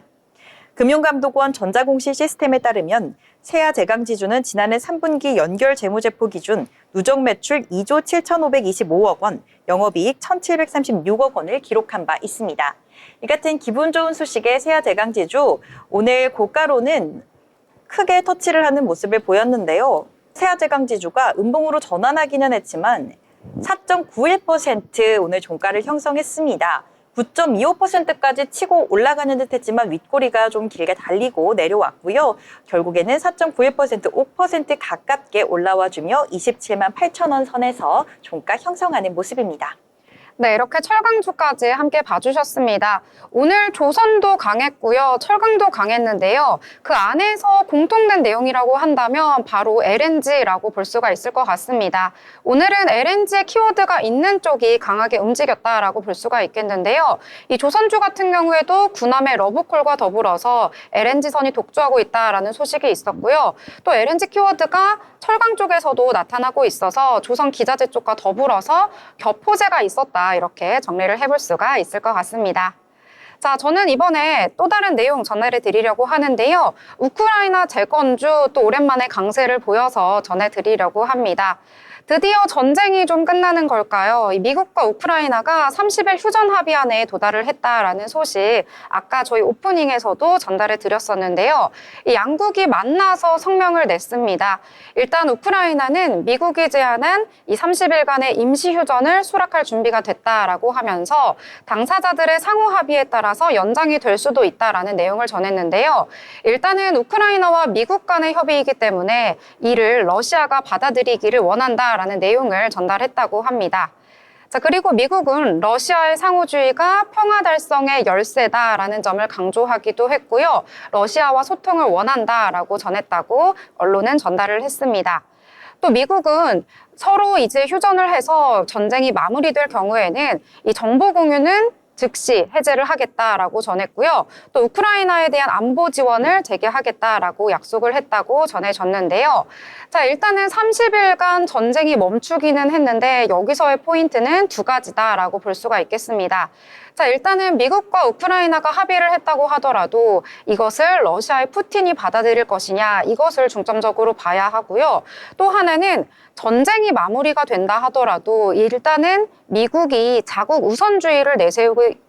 금융감독원 전자공시 시스템에 따르면 세아제강지주는 지난해 3분기 연결 재무제표 기준 누적 매출 2조 7,525억 원, 영업이익 1,736억 원을 기록한 바 있습니다. 이 같은 기분 좋은 소식의 세아제강지주, 오늘 고가로는 크게 터치를 하는 모습을 보였는데요. 세아제강지주가 음봉으로 전환하기는 했지만 4.91% 오늘 종가를 형성했습니다. 9.25%까지 치고 올라가는 듯했지만 윗꼬리가 좀 길게 달리고 내려왔고요. 결국에는 4.91%, 5% 가깝게 올라와주며 27만 8천 원 선에서 종가 형성하는 모습입니다.
네, 이렇게 철강주까지 함께 봐주셨습니다. 오늘 조선도 강했고요. 철강도 강했는데요. 그 안에서 공통된 내용이라고 한다면 바로 LNG라고 볼 수가 있을 것 같습니다. 오늘은 LNG의 키워드가 있는 쪽이 강하게 움직였다라고 볼 수가 있겠는데요. 이 조선주 같은 경우에도 구남의 러브콜과 더불어서 LNG선이 독주하고 있다라는 소식이 있었고요. 또 LNG 키워드가 철강 쪽에서도 나타나고 있어서 조선 기자재 쪽과 더불어서 겹호재가 있었다. 이렇게 정리를 해볼 수가 있을 것 같습니다. 자, 저는 이번에 또 다른 내용 전해를 드리려고 하는데요. 우크라이나 재건주 또 오랜만에 강세를 보여서 전해드리려고 합니다. 드디어 전쟁이 좀 끝나는 걸까요? 미국과 우크라이나가 30일 휴전 합의안에 도달을 했다라는 소식 아까 저희 오프닝에서도 전달해 드렸었는데요. 이 양국이 만나서 성명을 냈습니다. 일단 우크라이나는 미국이 제안한 이 30일간의 임시 휴전을 수락할 준비가 됐다라고 하면서 당사자들의 상호 합의에 따라서 연장이 될 수도 있다라는 내용을 전했는데요. 일단은 우크라이나와 미국 간의 협의이기 때문에 이를 러시아가 받아들이기를 원한다라는 내용을 전달했다고 합니다. 자, 그리고 미국은 러시아의 상호주의가 평화 달성의 열쇠다라는 점을 강조하기도 했고요. 러시아와 소통을 원한다라고 전했다고 언론은 전달을 했습니다. 또 미국은 서로 이제 휴전을 해서 전쟁이 마무리될 경우에는 이 정보 공유는 즉시 해제를 하겠다라고 전했고요. 또 우크라이나에 대한 안보 지원을 재개하겠다라고 약속을 했다고 전해졌는데요. 자, 일단은 30일간 전쟁이 멈추기는 했는데 여기서의 포인트는 두 가지다라고 볼 수가 있겠습니다. 자, 일단은 미국과 우크라이나가 합의를 했다고 하더라도 이것을 러시아의 푸틴이 받아들일 것이냐 이것을 중점적으로 봐야 하고요. 또 하나는 전쟁이 마무리가 된다 하더라도 일단은 미국이 자국 우선주의를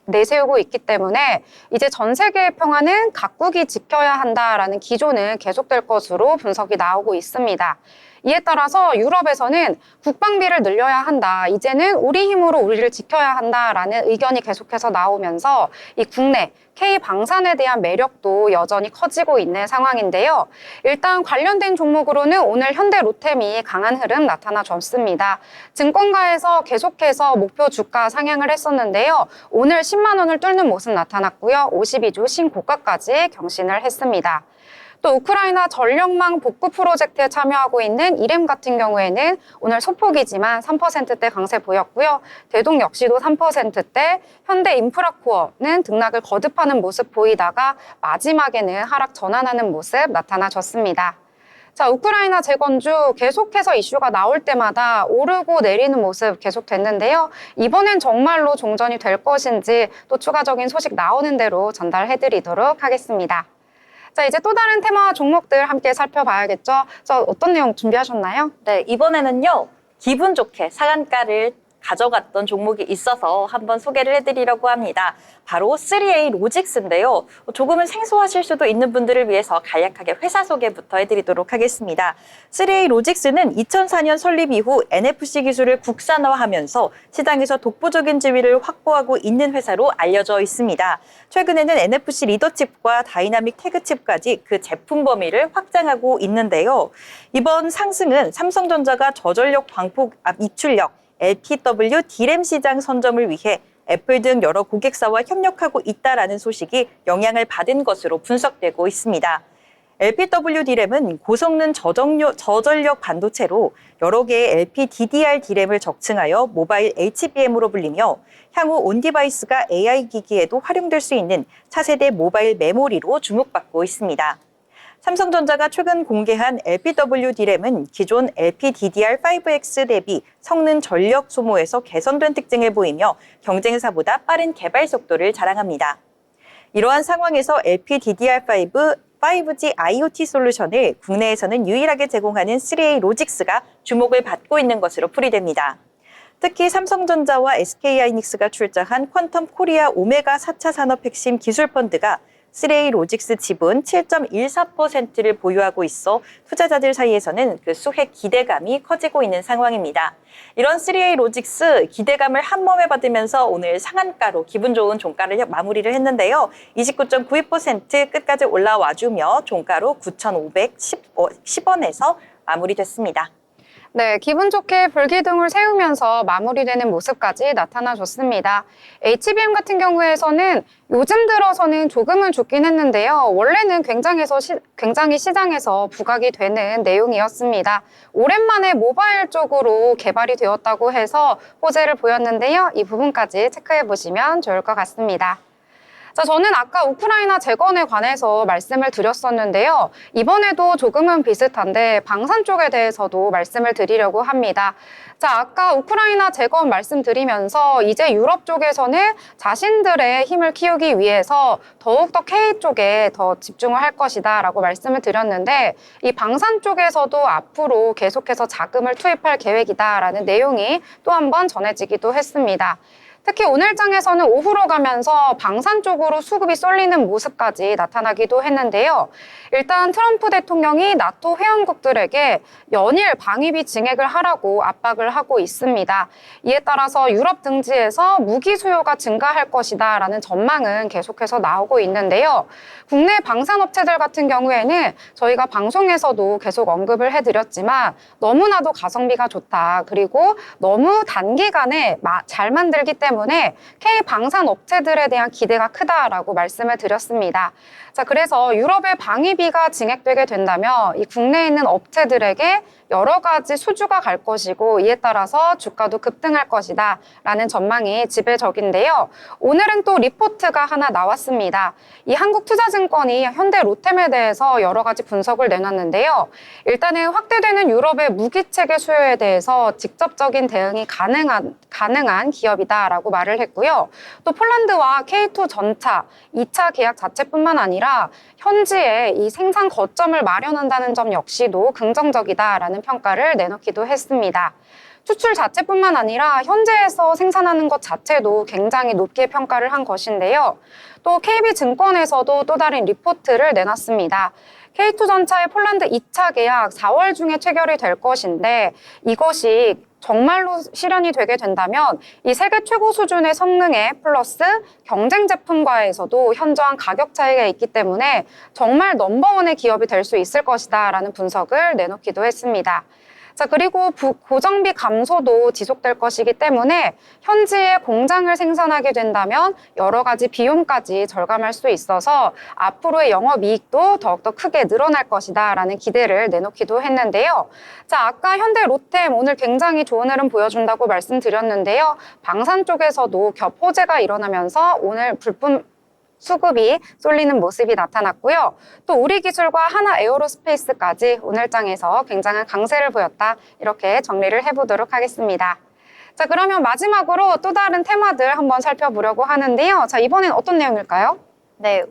내세우고 있기 때문에 이제 전 세계의 평화는 각국이 지켜야 한다라는 기조는 계속될 것으로 분석이 나오고 있습니다. 이에 따라서 유럽에서는 국방비를 늘려야 한다. 이제는 우리 힘으로 우리를 지켜야 한다라는 의견이 계속해서 나오면서 이 국내 K방산에 대한 매력도 여전히 커지고 있는 상황인데요. 일단 관련된 종목으로는 오늘 현대로템이 강한 흐름 나타나줬습니다. 증권가에서 계속해서 목표 주가 상향을 했었는데요. 오늘 10만 원을 뚫는 모습 나타났고요. 52주 신고가까지 경신을 했습니다. 또 우크라이나 전력망 복구 프로젝트에 참여하고 있는 이렘 같은 경우에는 오늘 소폭이지만 3%대 강세 보였고요. 대동 역시도 3%대, 현대인프라코어는 등락을 거듭하는 모습 보이다가 마지막에는 하락 전환하는 모습 나타나줬습니다. 자, 우크라이나 재건주 계속해서 이슈가 나올 때마다 오르고 내리는 모습 계속됐는데요. 이번엔 정말로 종전이 될 것인지 또 추가적인 소식 나오는 대로 전달해드리도록 하겠습니다. 자, 이제 또 다른 테마와 종목들 함께 살펴봐야겠죠. 어떤 내용 준비하셨나요?
네, 이번에는요. 기분 좋게 상한가를 가져갔던 종목이 있어서 한번 소개를 해드리려고 합니다. 바로 3A 로직스인데요. 조금은 생소하실 수도 있는 분들을 위해서 간략하게 회사 소개부터 해드리도록 하겠습니다. 3A 로직스는 2004년 설립 이후 NFC 기술을 국산화하면서 시장에서 독보적인 지위를 확보하고 있는 회사로 알려져 있습니다. 최근에는 NFC 리더칩과 다이나믹 태그칩까지 그 제품 범위를 확장하고 있는데요. 이번 상승은 삼성전자가 저전력 광폭 입출력, LPW D램 시장 선점을 위해 애플 등 여러 고객사와 협력하고 있다라는 소식이 영향을 받은 것으로 분석되고 있습니다. LPW D램은 고성능 저전력 반도체로 여러 개의 LPDDR D램을 적층하여 모바일 HBM으로 불리며 향후 온디바이스가 AI 기기에도 활용될 수 있는 차세대 모바일 메모리로 주목받고 있습니다. 삼성전자가 최근 공개한 LPW D램은 기존 LPDDR5X 대비 성능 전력 소모에서 개선된 특징을 보이며 경쟁사보다 빠른 개발 속도를 자랑합니다. 이러한 상황에서 LPDDR5 5G IoT 솔루션을 국내에서는 유일하게 제공하는 3A 로직스가 주목을 받고 있는 것으로 풀이됩니다. 특히 삼성전자와 SK하이닉스가 출자한 퀀텀 코리아 오메가 4차 산업 핵심 기술 펀드가 3A 로직스 지분 7.14%를 보유하고 있어 투자자들 사이에서는 그 수익 기대감이 커지고 있는 상황입니다. 이런 3A 로직스 기대감을 한 몸에 받으면서 오늘 상한가로 기분 좋은 종가를 마무리를 했는데요. 29.92% 끝까지 올라와주며 종가로 9,510원에서 마무리됐습니다.
네, 기분 좋게 불기둥을 세우면서 마무리되는 모습까지 나타나줬습니다. HBM 같은 경우에서는 요즘 들어서는 조금은 죽긴 했는데요. 원래는 굉장히 시장에서 부각이 되는 내용이었습니다. 오랜만에 모바일 쪽으로 개발이 되었다고 해서 호재를 보였는데요. 이 부분까지 체크해 보시면 좋을 것 같습니다. 자, 저는 아까 우크라이나 재건에 관해서 말씀을 드렸었는데요. 이번에도 조금은 비슷한데 방산 쪽에 대해서도 말씀을 드리려고 합니다. 자, 아까 우크라이나 재건 말씀드리면서 이제 유럽 쪽에서는 자신들의 힘을 키우기 위해서 더욱더 K 쪽에 더 집중을 할 것이다 라고 말씀을 드렸는데 이 방산 쪽에서도 앞으로 계속해서 자금을 투입할 계획이다 라는 내용이 또 한 번 전해지기도 했습니다. 특히 오늘 장에서는 오후로 가면서 방산 쪽으로 수급이 쏠리는 모습까지 나타나기도 했는데요. 일단 트럼프 대통령이 나토 회원국들에게 연일 방위비 증액을 하라고 압박을 하고 있습니다. 이에 따라서 유럽 등지에서 무기 수요가 증가할 것이다 라는 전망은 계속해서 나오고 있는데요. 국내 방산업체들 같은 경우에는 저희가 방송에서도 계속 언급을 해드렸지만 너무나도 가성비가 좋다. 그리고 너무 단기간에 잘 만들기 때문에 K방산 업체들에 대한 기대가 크다라고 말씀을 드렸습니다. 자, 그래서 유럽의 방위비가 증액되게 된다면 이 국내에 있는 업체들에게 여러 가지 수주가 갈 것이고 이에 따라서 주가도 급등할 것이다 라는 전망이 지배적인데요. 오늘은 또 리포트가 하나 나왔습니다. 이 한국투자증권이 현대 로템에 대해서 여러 가지 분석을 내놨는데요. 일단은 확대되는 유럽의 무기체계 수요에 대해서 직접적인 대응이 가능한 기업이다라고 말을 했고요. 또 폴란드와 K2 전차 2차 계약 자체뿐만 아니라 현지에 이 생산 거점을 마련한다는 점 역시도 긍정적이다라는 평가를 내놓기도 했습니다. 수출 자체뿐만 아니라 현지에서 생산하는 것 자체도 굉장히 높게 평가를 한 것인데요. 또 KB증권에서도 또 다른 리포트를 내놨습니다. K2전차의 폴란드 2차 계약 4월 중에 체결이 될 것인데 이것이 정말로 실현이 되게 된다면 이 세계 최고 수준의 성능에 플러스 경쟁 제품과에서도 현저한 가격 차이가 있기 때문에 정말 넘버원의 기업이 될 수 있을 것이다 라는 분석을 내놓기도 했습니다. 자, 그리고 고정비 감소도 지속될 것이기 때문에 현지에 공장을 생산하게 된다면 여러 가지 비용까지 절감할 수 있어서 앞으로의 영업이익도 더욱더 크게 늘어날 것이다 라는 기대를 내놓기도 했는데요. 자, 아까 현대 로템 오늘 굉장히 좋은 흐름 보여준다고 말씀드렸는데요. 방산 쪽에서도 겹 호재가 일어나면서 오늘 불품 수급이 쏠리는 모습이 나타났고요. 또 우리기술과 하나 에어로스페이스까지 오늘 장에서 굉장한 강세를 보였다. 이렇게 정리를 해보도록 하겠습니다. 자, 그러면 마지막으로 또 다른 테마들 한번 살펴보려고 하는데요. 자, 이번엔 어떤 내용일까요?
네,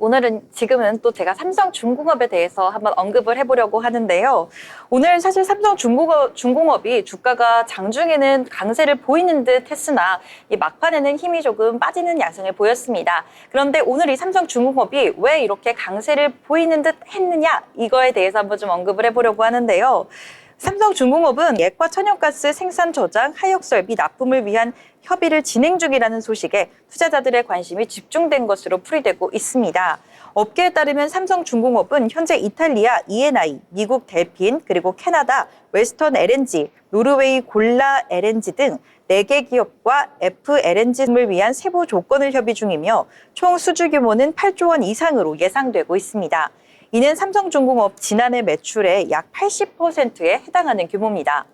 지금은 또 제가 삼성중공업에 대해서 한번 언급을 해보려고 하는데요. 오늘 사실 삼성중공업이 주가가 장중에는 강세를 보이는 듯 했으나 이 막판에는 힘이 조금 빠지는 양상을 보였습니다. 그런데 오늘 이 삼성중공업이 왜 이렇게 강세를 보이는 듯 했느냐 이거에 대해서 한번 좀 언급을 해보려고 하는데요. 삼성중공업은液化천연가스 생산 저장 하역 설비 납품을 위한 협의를 진행 중이라는 소식에 투자자들의 관심이 집중된 것으로 풀이되고 있습니다. 업계에 따르면 삼성중공업은 현재 이탈리아 ENI, 미국 델핀, 그리고 캐나다 웨스턴 LNG, 노르웨이 골라 LNG 등 4개 기업과 FLNG를 위한 세부 조건을 협의 중이며 총 수주 규모는 8조 원 이상으로 예상되고 있습니다. 이는 삼성중공업 지난해 매출의 약 80%에 해당하는 규모입니다.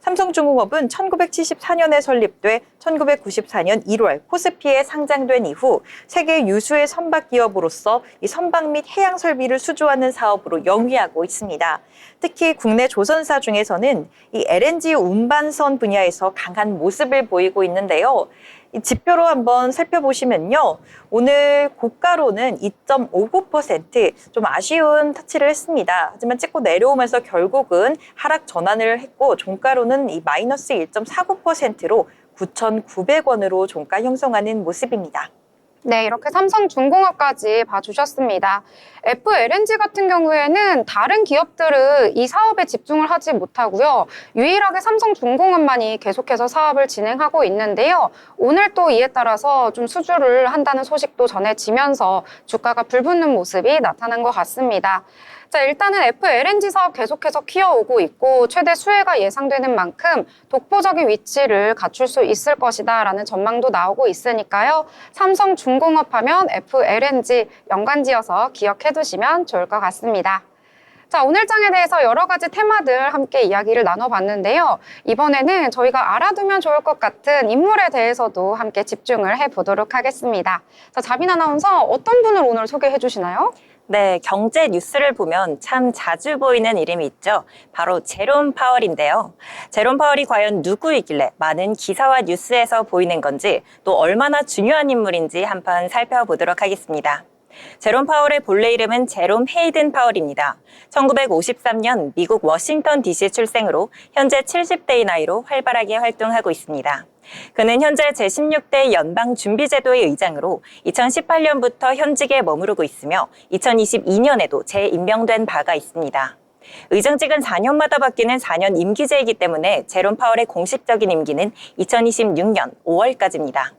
삼성중공업은 1974년에 설립돼 1994년 1월 코스피에 상장된 이후 세계 유수의 선박 기업으로서 이 선박 및 해양 설비를 수주하는 사업으로 영위하고 있습니다. 특히 국내 조선사 중에서는 이 LNG 운반선 분야에서 강한 모습을 보이고 있는데요. 이 지표로 한번 살펴보시면요. 오늘 고가로는 2.59%, 좀 아쉬운 터치를 했습니다. 하지만 찍고 내려오면서 결국은 하락 전환을 했고 종가로는 이 마이너스 1.49%로 9,900원으로 종가 형성하는 모습입니다.
네, 이렇게 삼성중공업까지 봐주셨습니다. FLNG 같은 경우에는 다른 기업들은 이 사업에 집중을 하지 못하고요. 유일하게 삼성중공업만이 계속해서 사업을 진행하고 있는데요. 오늘 또 이에 따라서 좀 수주를 한다는 소식도 전해지면서 주가가 불붙는 모습이 나타난 것 같습니다. 자, 일단은 FLNG 사업 계속해서 키워오고 있고 최대 수혜가 예상되는 만큼 독보적인 위치를 갖출 수 있을 것이다 라는 전망도 나오고 있으니까요. 삼성중공업 하면 FLNG 연관지어서 기억해 두시면 좋을 것 같습니다. 자, 오늘 장에 대해서 여러 가지 테마들 함께 이야기를 나눠봤는데요. 이번에는 저희가 알아두면 좋을 것 같은 인물에 대해서도 함께 집중을 해보도록 하겠습니다. 자, 자빈 아나운서 어떤 분을 오늘 소개해 주시나요?
네, 경제 뉴스를 보면 참 자주 보이는 이름이 있죠. 바로 제롬 파월인데요. 제롬 파월이 과연 누구이길래 많은 기사와 뉴스에서 보이는 건지 또 얼마나 중요한 인물인지 한번 살펴보도록 하겠습니다. 제롬 파월의 본래 이름은 제롬 헤이든 파월입니다. 1953년 미국 워싱턴 DC 출생으로 현재 70대의 나이로 활발하게 활동하고 있습니다. 그는 현재 제16대 연방준비제도의 의장으로 2018년부터 현직에 머무르고 있으며 2022년에도 재임명된 바가 있습니다. 의장직은 4년마다 바뀌는 4년 임기제이기 때문에 제롬 파월의 공식적인 임기는 2026년 5월까지입니다.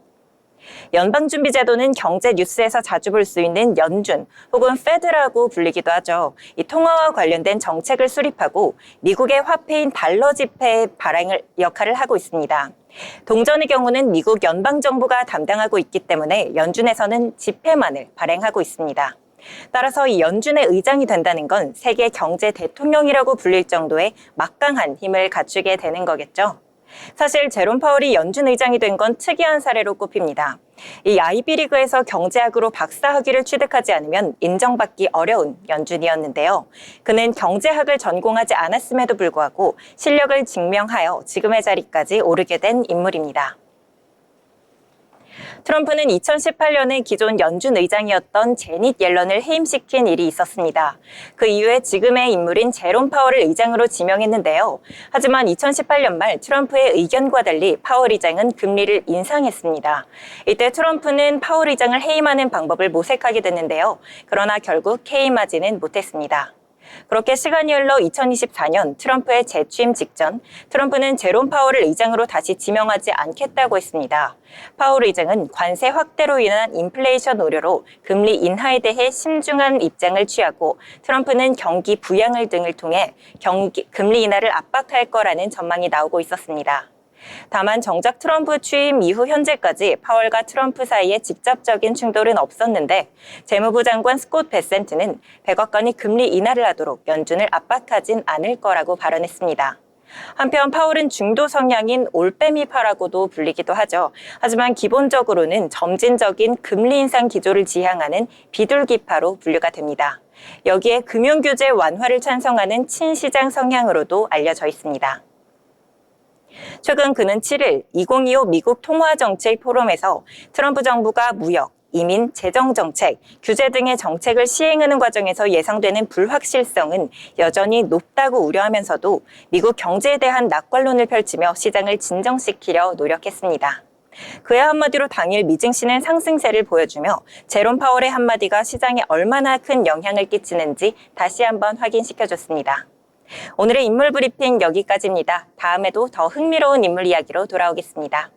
연방준비제도는 경제 뉴스에서 자주 볼 수 있는 연준 혹은 페드라고 불리기도 하죠. 이 통화와 관련된 정책을 수립하고 미국의 화폐인 달러 지폐의 발행 역할을 하고 있습니다. 동전의 경우는 미국 연방정부가 담당하고 있기 때문에 연준에서는 지폐만을 발행하고 있습니다. 따라서 이 연준의 의장이 된다는 건 세계 경제 대통령이라고 불릴 정도의 막강한 힘을 갖추게 되는 거겠죠. 사실 제롬 파월이 연준 의장이 된 건 특이한 사례로 꼽힙니다. 이 아이비리그에서 경제학으로 박사학위를 취득하지 않으면 인정받기 어려운 연준이었는데요. 그는 경제학을 전공하지 않았음에도 불구하고 실력을 증명하여 지금의 자리까지 오르게 된 인물입니다. 트럼프는 2018년에 기존 연준 의장이었던 제닛 옐런을 해임시킨 일이 있었습니다. 그 이후에 지금의 인물인 제롬 파월을 의장으로 지명했는데요. 하지만 2018년 말 트럼프의 의견과 달리 파월 의장은 금리를 인상했습니다. 이때 트럼프는 파월 의장을 해임하는 방법을 모색하게 됐는데요. 그러나 결국 해임하지는 못했습니다. 그렇게 시간이 흘러 2024년 트럼프의 재취임 직전 트럼프는 제롬 파월을 의장으로 다시 지명하지 않겠다고 했습니다. 파월 의장은 관세 확대로 인한 인플레이션 우려로 금리 인하에 대해 신중한 입장을 취하고 트럼프는 경기 부양을 등을 통해 금리 인하를 압박할 거라는 전망이 나오고 있었습니다. 다만 정작 트럼프 취임 이후 현재까지 파월과 트럼프 사이에 직접적인 충돌은 없었는데 재무부 장관 스콧 베센트는 백악관이 금리 인하를 하도록 연준을 압박하진 않을 거라고 발언했습니다. 한편 파월은 중도 성향인 올빼미파라고도 불리기도 하죠. 하지만 기본적으로는 점진적인 금리 인상 기조를 지향하는 비둘기파로 분류가 됩니다. 여기에 금융규제 완화를 찬성하는 친시장 성향으로도 알려져 있습니다. 최근 그는 7일 2025 미국 통화정책 포럼에서 트럼프 정부가 무역, 이민, 재정정책, 규제 등의 정책을 시행하는 과정에서 예상되는 불확실성은 여전히 높다고 우려하면서도 미국 경제에 대한 낙관론을 펼치며 시장을 진정시키려 노력했습니다. 그의 한마디로 당일 미증시는 상승세를 보여주며 제롬 파월의 한마디가 시장에 얼마나 큰 영향을 끼치는지 다시 한번 확인시켜줬습니다. 오늘의 인물 브리핑 여기까지입니다. 다음에도 더 흥미로운 인물 이야기로 돌아오겠습니다.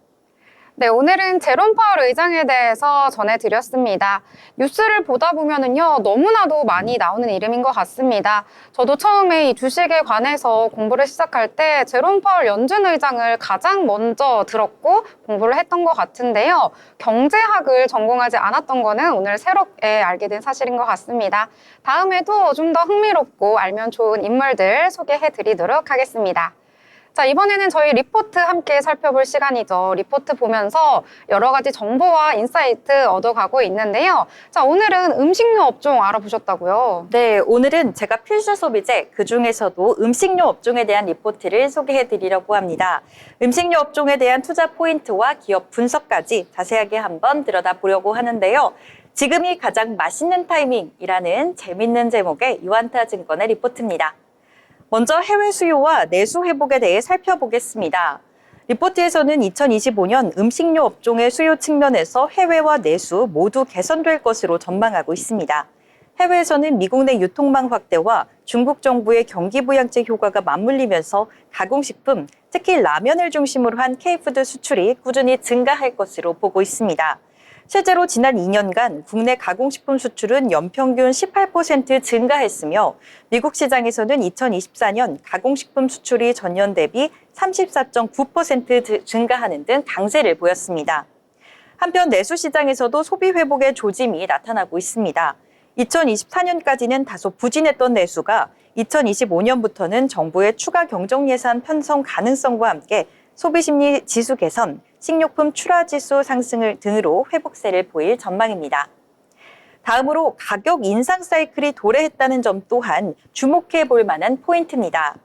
네, 오늘은 제롬 파월 의장에 대해서 전해드렸습니다. 뉴스를 보다 보면은요, 너무나도 많이 나오는 이름인 것 같습니다. 저도 처음에 이 주식에 관해서 공부를 시작할 때 제롬 파월 연준 의장을 가장 먼저 들었고 공부를 했던 것 같은데요. 경제학을 전공하지 않았던 거는 오늘 새롭게 알게 된 사실인 것 같습니다. 다음에도 좀 더 흥미롭고 알면 좋은 인물들 소개해드리도록 하겠습니다. 자, 이번에는 저희 리포트 함께 살펴볼 시간이죠. 리포트 보면서 여러 가지 정보와 인사이트 얻어가고 있는데요. 자, 오늘은 음식료 업종 알아보셨다고요?
네, 오늘은 제가 필수 소비재, 그중에서도 음식료 업종에 대한 리포트를 소개해 드리려고 합니다. 음식료 업종에 대한 투자 포인트와 기업 분석까지 자세하게 한번 들여다보려고 하는데요. 지금이 가장 맛있는 타이밍이라는 재밌는 제목의 유안타증권의 리포트입니다. 먼저 해외 수요와 내수 회복에 대해 살펴보겠습니다. 리포트에서는 2025년 음식료 업종의 수요 측면에서 해외와 내수 모두 개선될 것으로 전망하고 있습니다. 해외에서는 미국 내 유통망 확대와 중국 정부의 경기 부양책 효과가 맞물리면서 가공식품, 특히 라면을 중심으로 한 K푸드 수출이 꾸준히 증가할 것으로 보고 있습니다. 실제로 지난 2년간 국내 가공식품 수출은 연평균 18% 증가했으며 미국 시장에서는 2024년 가공식품 수출이 전년 대비 34.9% 증가하는 등 강세를 보였습니다. 한편 내수 시장에서도 소비 회복의 조짐이 나타나고 있습니다. 2024년까지는 다소 부진했던 내수가 2025년부터는 정부의 추가 경정 예산 편성 가능성과 함께 소비심리 지수 개선, 식료품 출하 지수 상승을 등으로 회복세를 보일 전망입니다. 다음으로 가격 인상 사이클이 도래했다는 점 또한 주목해 볼 만한 포인트입니다.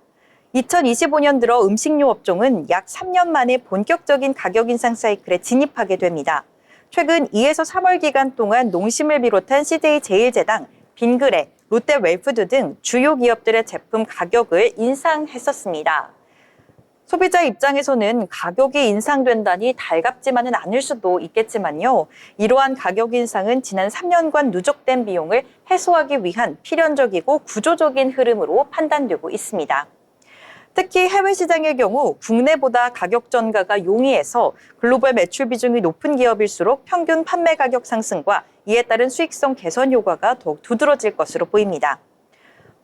2025년 들어 음식료 업종은 약 3년 만에 본격적인 가격 인상 사이클에 진입하게 됩니다. 최근 2에서 3월 기간 동안 농심을 비롯한 CJ제일제당, 빙그레, 롯데웰푸드 등 주요 기업들의 제품 가격을 인상했었습니다. 소비자 입장에서는 가격이 인상된다니 달갑지만은 않을 수도 있겠지만요. 이러한 가격 인상은 지난 3년간 누적된 비용을 해소하기 위한 필연적이고 구조적인 흐름으로 판단되고 있습니다. 특히 해외 시장의 경우 국내보다 가격 전가가 용이해서 글로벌 매출 비중이 높은 기업일수록 평균 판매 가격 상승과 이에 따른 수익성 개선 효과가 더욱 두드러질 것으로 보입니다.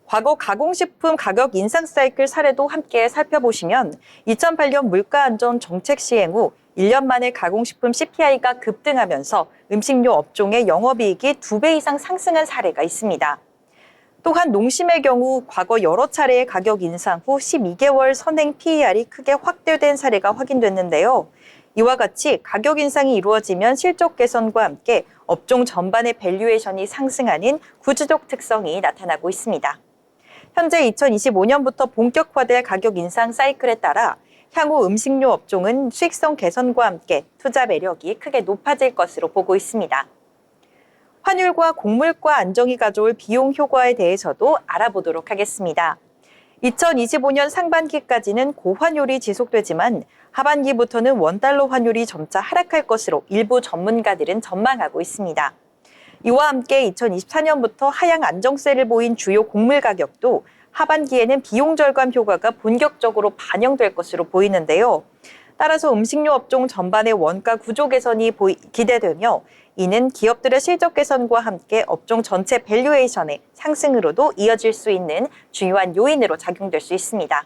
과거 가공식품 가격 인상 사이클 사례도 함께 살펴보시면 2008년 물가안전 정책 시행 후 1년 만에 가공식품 CPI가 급등하면서 음식료 업종의 영업이익이 2배 이상 상승한 사례가 있습니다. 또한 농심의 경우 과거 여러 차례의 가격 인상 후 12개월 선행 PER이 크게 확대된 사례가 확인됐는데요. 이와 같이 가격 인상이 이루어지면 실적 개선과 함께 업종 전반의 밸류에이션이 상승하는 구조적 특성이 나타나고 있습니다. 현재 2025년부터 본격화될 가격 인상 사이클에 따라 향후 음식료 업종은 수익성 개선과 함께 투자 매력이 크게 높아질 것으로 보고 있습니다. 환율과 곡물가 안정이 가져올 비용 효과에 대해서도 알아보도록 하겠습니다. 2025년 상반기까지는 고환율이 지속되지만 하반기부터는 원달러 환율이 점차 하락할 것으로 일부 전문가들은 전망하고 있습니다. 이와 함께 2024년부터 하향 안정세를 보인 주요 곡물 가격도 하반기에는 비용 절감 효과가 본격적으로 반영될 것으로 보이는데요. 따라서 음식료 업종 전반의 원가 구조 개선이 기대되며 이는 기업들의 실적 개선과 함께 업종 전체 밸류에이션의 상승으로도 이어질 수 있는 중요한 요인으로 작용될 수 있습니다.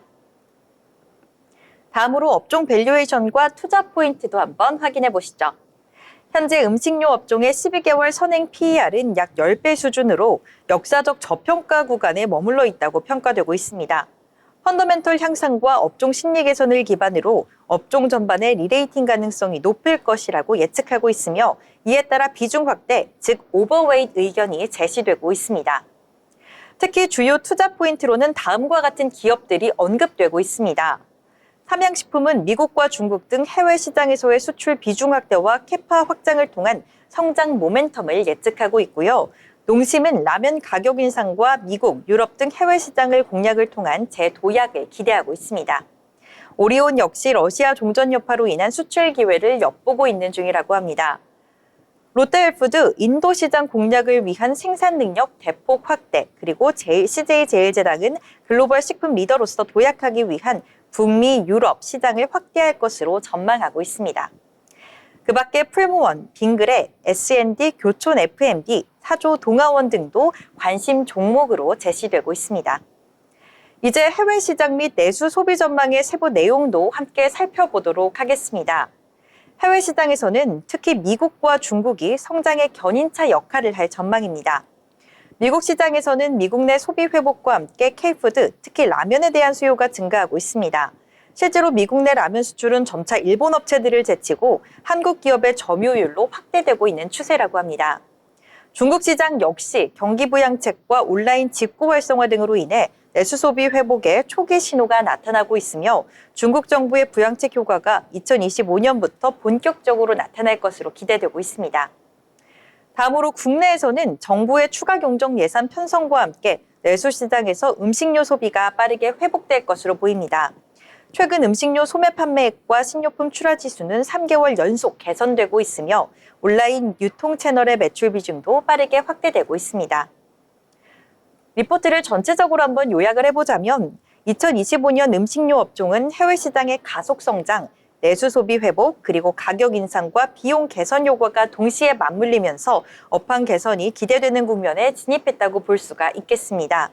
다음으로 업종 밸류에이션과 투자 포인트도 한번 확인해 보시죠. 현재 음식료 업종의 12개월 선행 PER은 약 10배 수준으로 역사적 저평가 구간에 머물러 있다고 평가되고 있습니다. 펀더멘털 향상과 업종 심리 개선을 기반으로 업종 전반의 리레이팅 가능성이 높을 것이라고 예측하고 있으며 이에 따라 비중 확대, 즉 오버웨이트 의견이 제시되고 있습니다. 특히 주요 투자 포인트로는 다음과 같은 기업들이 언급되고 있습니다. 삼양식품은 미국과 중국 등 해외 시장에서의 수출 비중 확대와 캐파 확장을 통한 성장 모멘텀을 예측하고 있고요. 농심은 라면 가격 인상과 미국, 유럽 등 해외 시장을 공략을 통한 재도약을 기대하고 있습니다. 오리온 역시 러시아 종전 여파로 인한 수출 기회를 엿보고 있는 중이라고 합니다. 롯데웰푸드 인도 시장 공략을 위한 생산 능력 대폭 확대, 그리고 CJ제일제당은 글로벌 식품 리더로서 도약하기 위한 북미, 유럽 시장을 확대할 것으로 전망하고 있습니다. 그 밖에 풀무원, 빙그레, S&D, 교촌 FMD, 사조 동아원 등도 관심 종목으로 제시되고 있습니다. 이제 해외 시장 및 내수 소비 전망의 세부 내용도 함께 살펴보도록 하겠습니다. 해외 시장에서는 특히 미국과 중국이 성장의 견인차 역할을 할 전망입니다. 미국 시장에서는 미국 내 소비 회복과 함께 K푸드, 특히 라면에 대한 수요가 증가하고 있습니다. 실제로 미국 내 라면 수출은 점차 일본 업체들을 제치고 한국 기업의 점유율로 확대되고 있는 추세라고 합니다. 중국 시장 역시 경기 부양책과 온라인 직구 활성화 등으로 인해 내수 소비 회복의 초기 신호가 나타나고 있으며 중국 정부의 부양책 효과가 2025년부터 본격적으로 나타날 것으로 기대되고 있습니다. 다음으로 국내에서는 정부의 추가 경정 예산 편성과 함께 내수 시장에서 음식료 소비가 빠르게 회복될 것으로 보입니다. 최근 음식료 소매 판매액과 식료품 출하 지수는 3개월 연속 개선되고 있으며 온라인 유통 채널의 매출 비중도 빠르게 확대되고 있습니다. 리포트를 전체적으로 한번 요약을 해보자면 2025년 음식료 업종은 해외 시장의 가속 성장, 내수 소비 회복, 그리고 가격 인상과 비용 개선 요구가 동시에 맞물리면서 업황 개선이 기대되는 국면에 진입했다고 볼 수가 있겠습니다.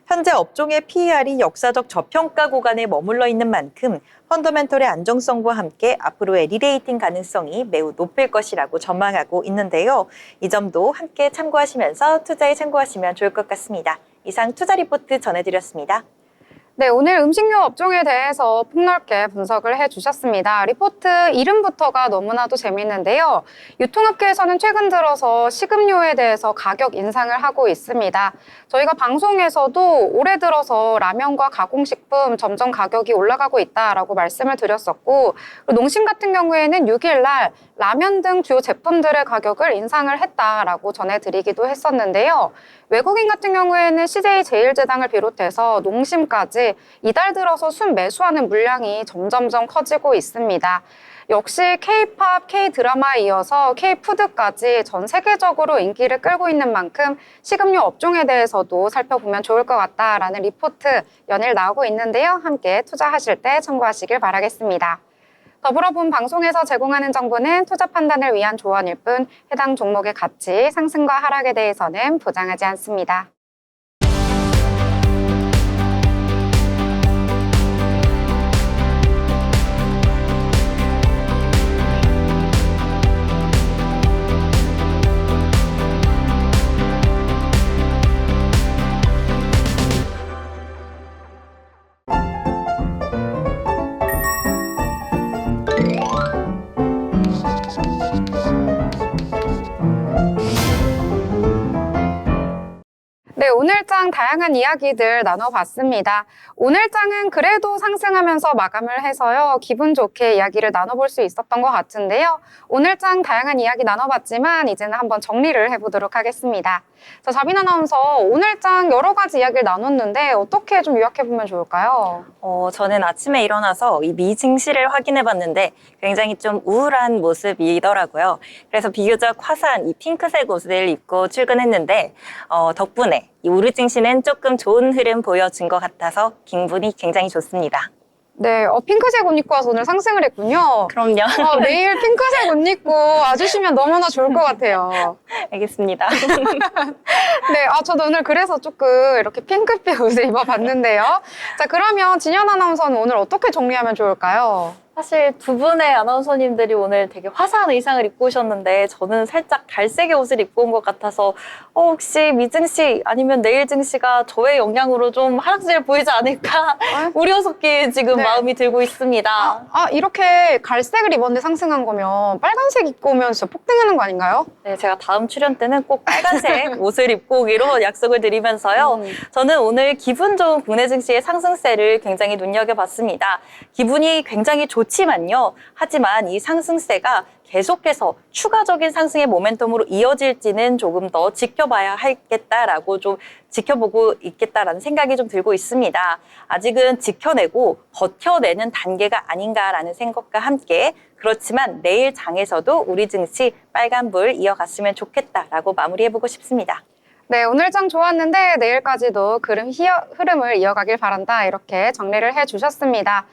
현재 업종의 PER이 역사적 저평가 구간에 머물러 있는 만큼 펀더멘털의 안정성과 함께 앞으로의 리레이팅 가능성이 매우 높을 것이라고 전망하고 있는데요. 이 점도 함께 참고하시면서 투자에 참고하시면 좋을 것 같습니다. 이상 투자 리포트 전해드렸습니다.
네, 오늘 음식료 업종에 대해서 폭넓게 분석을 해주셨습니다. 리포트 이름부터가 너무나도 재밌는데요. 유통업계에서는 최근 들어서 식음료에 대해서 가격 인상을 하고 있습니다. 저희가 방송에서도 올해 들어서 라면과 가공식품 점점 가격이 올라가고 있다라고 말씀을 드렸었고, 농심 같은 경우에는 6일 날 라면 등 주요 제품들의 가격을 인상을 했다라고 전해드리기도 했었는데요. 외국인 같은 경우에는 CJ제일제당을 비롯해서 농심까지 이달 들어서 순매수하는 물량이 점점점 커지고 있습니다. 역시 K-팝, K-드라마에 이어서 K-푸드까지 전 세계적으로 인기를 끌고 있는 만큼 식음료 업종에 대해서도 살펴보면 좋을 것 같다라는 리포트 연일 나오고 있는데요. 함께 투자하실 때 참고하시길 바라겠습니다. 더불어 본 방송에서 제공하는 정보는 투자 판단을 위한 조언일 뿐 해당 종목의 가치, 상승과 하락에 대해서는 보장하지 않습니다. 네, 오늘장 다양한 이야기들 나눠봤습니다. 오늘장은 그래도 상승하면서 마감을 해서요. 기분 좋게 이야기를 나눠볼 수 있었던 것 같은데요. 오늘장 다양한 이야기 나눠봤지만 이제는 한번 정리를 해보도록 하겠습니다. 자, 자빈 아나운서, 오늘장 여러 가지 이야기를 나눴는데 어떻게 좀 요약해보면 좋을까요?
저는 아침에 일어나서 이 미 증시를 확인해봤는데 굉장히 좀 우울한 모습이더라고요. 그래서 비교적 화사한 이 핑크색 옷을 입고 출근했는데 덕분에 이 우리 증시는 조금 좋은 흐름 보여준 것 같아서 기분이 굉장히 좋습니다.
네, 핑크색 옷 입고 와서 오늘 상승을 했군요.
그럼요.
내일 핑크색 옷 입고 와주시면 너무나 좋을 것 같아요.
알겠습니다.
네, 저도 오늘 그래서 조금 이렇게 핑크빛 옷을 입어봤는데요. 자, 그러면 진현 아나운서는 오늘 어떻게 정리하면 좋을까요?
사실 두 분의 아나운서님들이 오늘 되게 화사한 의상을 입고 오셨는데 저는 살짝 갈색의 옷을 입고 온 것 같아서 혹시 미증시 아니면 내일 증시가 저의 영향으로 좀 하락세를 보이지 않을까 우려 섞인 지금
네.
마음이 들고 있습니다.
이렇게 갈색을 입었는데 상승한 거면 빨간색 입고 오면 진짜 폭등하는 거 아닌가요?
네, 제가 다음 출연 때는 꼭 빨간색 옷을 입고 오기로 약속을 드리면서요. 저는 오늘 기분 좋은 국내 증시의 상승세를 굉장히 눈여겨봤습니다. 기분이 굉장히 좋지만요. 하지만 이 상승세가 계속해서 추가적인 상승의 모멘텀으로 이어질지는 조금 더 지켜봐야 하겠다라고 좀 지켜보고 있겠다라는 생각이 좀 들고 있습니다. 아직은 지켜내고 버텨내는 단계가 아닌가라는 생각과 함께 그렇지만 내일 장에서도 우리 증시 빨간불 이어갔으면 좋겠다라고 마무리해보고 싶습니다.
네, 오늘 장 좋았는데 내일까지도 흐름을 이어가길 바란다 이렇게 정리를 해주셨습니다.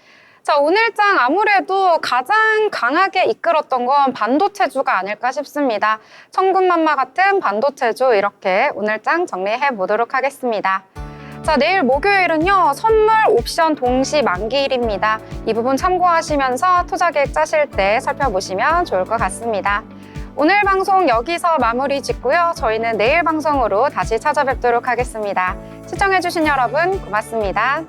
자, 오늘장 아무래도 가장 강하게 이끌었던 건 반도체주가 아닐까 싶습니다. 천군만마 같은 반도체주 이렇게 오늘장 정리해 보도록 하겠습니다. 자, 내일 목요일은요, 선물 옵션 동시 만기일입니다. 이 부분 참고하시면서 투자 계획 짜실 때 살펴보시면 좋을 것 같습니다. 오늘 방송 여기서 마무리 짓고요. 저희는 내일 방송으로 다시 찾아뵙도록 하겠습니다. 시청해주신 여러분 고맙습니다.